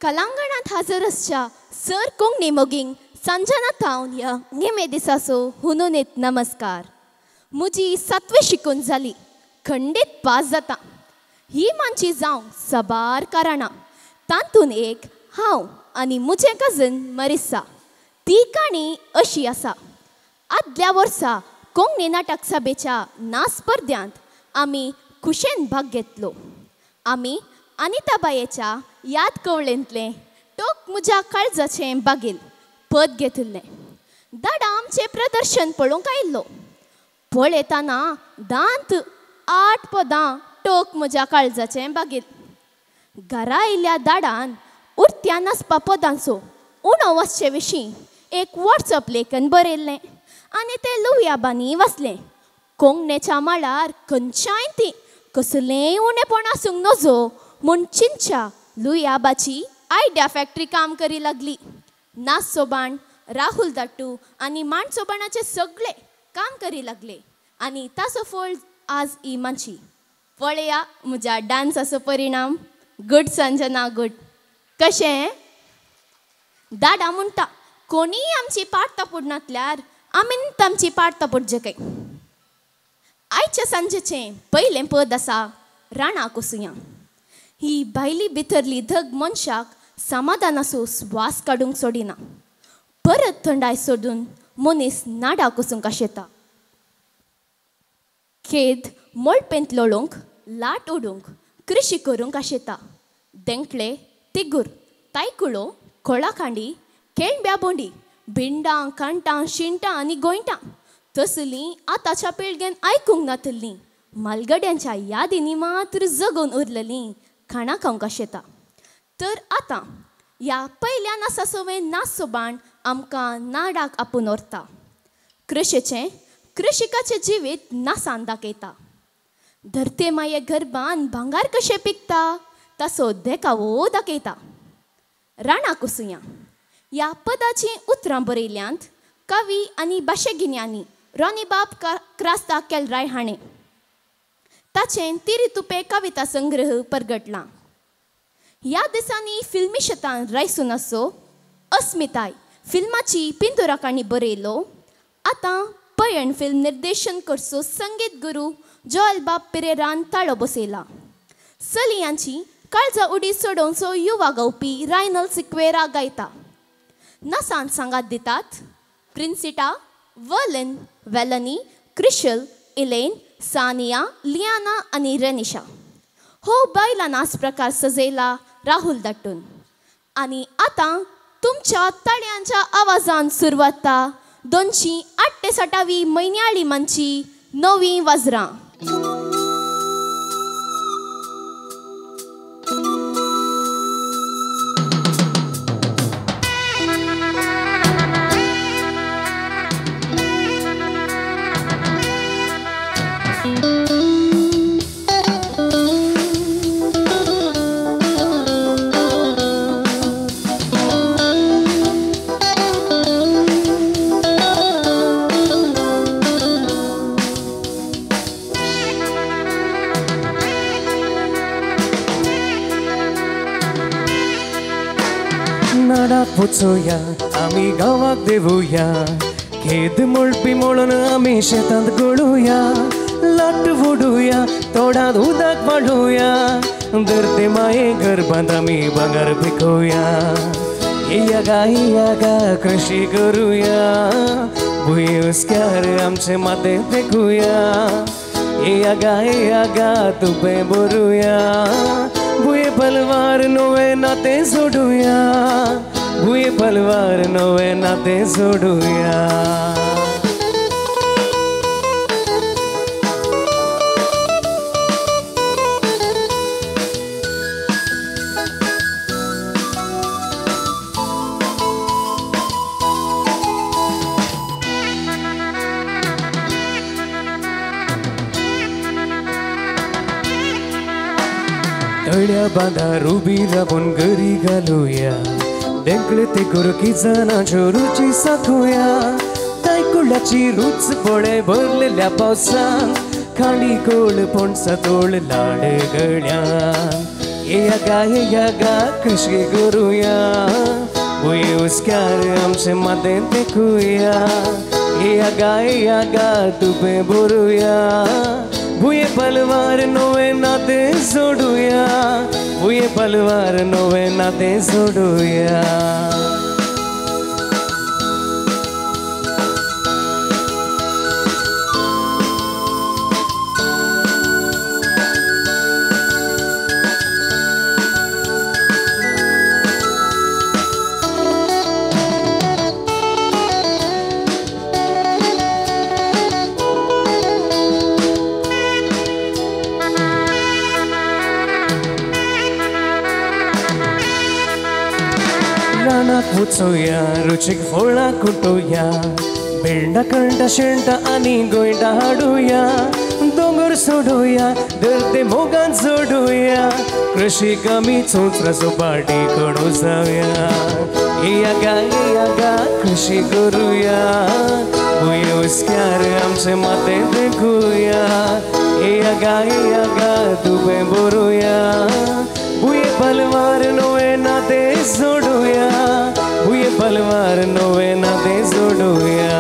कलांगणात हजर असच्या सर कोंकणी मोगींक संजना थावन ह्या नेमे दिसाचो हुनूनीत नमस्कार. म्हजी 7वी शिकून जाली, खंडीत पास जाता. ही मानची जावं सबार कारणां. तातूंत एक हांव आनी म्हजें कजन मरिसा. ती काणी अशी आसा. आदल्या वर्सा कोंकणी नाटक सभेच्या नाच स्पर्धांत आमी खुशेन भाग घेतलो. आमी अनिताबायेच्या याद कवळेंतलें टोक म्हज्या काळजाचें बागील पद घेतिल्लें. दादा आमचें प्रदर्शन पळोवंक आयिल्लो. पळयतना दांत 8 पदां टोक म्हज्या काळजाचें बागील. घरा आयिल्ल्या दाडान उरत्या नाचपा पदांचो उणो वचचे विशीं एक वॉट्सअप लेखन बरयल्लें आनी तें लुवयाबांनी वाचलें. कोंकणीच्या माळार खंयच्याय ती कसलेंय उणेपण आसूंक नजो म्हूण चिंच्या लुवयाबाची आयडिया फॅक्टरी काम करी लागली. नाच सोबाण राहुल दट्टू आनी मांड सोबाणाचे सगळे काम करी लागले आनी ताचो फळ आज ही मानची. पळया म्हज्या डान्साचो परिणाम. Good Sanjana good. कशें दादा म्हणटा कोणीय आमची पाडतापूड नातल्यार आमीन तांची पाडतापूड जगय. आयच्या सांजेचें पयलें पद आसा राणा कोसुया. ही भायली भितरली धग मनशाक समाधानाचो स्वास काडूंक सोडिना. परत थंडाय सोडून मनीस नाडा कोसूंक आशेता. खेद मोळपेंत लोळोवंक लाट ओडूंक कृशी करूंक आशेता. देंकले तिगूर तायकुळो कोळाखांडी केळब्या बोंडी भिंडां कांटां शिंटां आनी गोंयटां तसलीं आतांच्या पिळगेन आयकूंक नातलीं मालगड्यांच्या यादींनी मात्र जगून उरलेलीं खाणां खावंक आशेता. तर आतां ह्या पयल्या नाचासोवें नाच सोबाण आमकां नाडाक आपून व्हरता. कृषिकाचें जिवीत नाचान दाखयता. धरते माये गरबान भांगार कशें पिकता ताचो देखावो दाखयता. राणा कोसुया ह्या पदाचीं उतरां बरयल्यांत कवी आनी भाशेगिन्यानी रॉनीबाब क्रास्ता केलराय हाणें. ताचें तिरितुपे कविता संग्रह परगटलां. ह्या दिसांनी फिल्मी शेतान रायसून आसो अस्मिताय फिल्माची पिंतुराकाणी बरयलो. आतां पयण फिल्म निर्देशन करचो संगीत गुरू जोएल बाब पेरेरान ताळो बसयला. चलयांची काळजा उडी सोडोवचो युवा गावपी रायनल सिक्वेरा गायता. नाचांत सांगात दितात प्रिन्सिटा, वर्लिन, वेलनी, क्रिशल, इलेन, सानिया, लियाना आनी रेनिशा. हो बायला नाच प्रकार सजयला राहुल दट्टून. आनी आतां तुमच्या तळयांच्या आवाजान सुरवात 268वी म्हयन्याळी मानची 9वीं वाजरां. नाडाक पोचोया आमी गांवाक देवुया. खेद मोळपी मोळून आमी शेतांत गळुया. लाट वोडुया तोडांत उदक वाडुया. धरते माये गरबांत आमी भांगार पिकोवया. या गा कृषी करुया. भुंय हुस्क्यार आमचे माते देखुया. या गा तुपें बरुया. भुंय पलवार नवे नाते सोडुया. भुंय पलवार नवे नाते सोडुया. तळ्या बांदार उबी राबून गरी घालुया. देंकले ते गुरकी जनाच्यो रुची साखुया. तायकुळाची रूच पळे भरलेल्या पावसान. खांडी कोळ पणसा तोळ लाड गळ्यान. ये यागा कृषी करूया भुये उस्कार आमचे माते देखूया ये यागा तुपे बोरूया भुये पलवार नोवे नाते जोडूया भुये पलवार नोवे नाते जोडूया रानात वचोया रुचीक फळां कुटोया बेंडा कळटा शेणटा आनी गोंयटा हाडुया दोंगर सोडुया धरते मोगान जोडुया कृषी कमी चोंचराचो पाटी कडू जावया येयागा कृषी करूया भुये उस्क्यार आमचे माते देखूया येयागा तुवें बरोया भुये पलवार नोवे नाते जोडूया भुये पलवार नोवे नाते जोडूया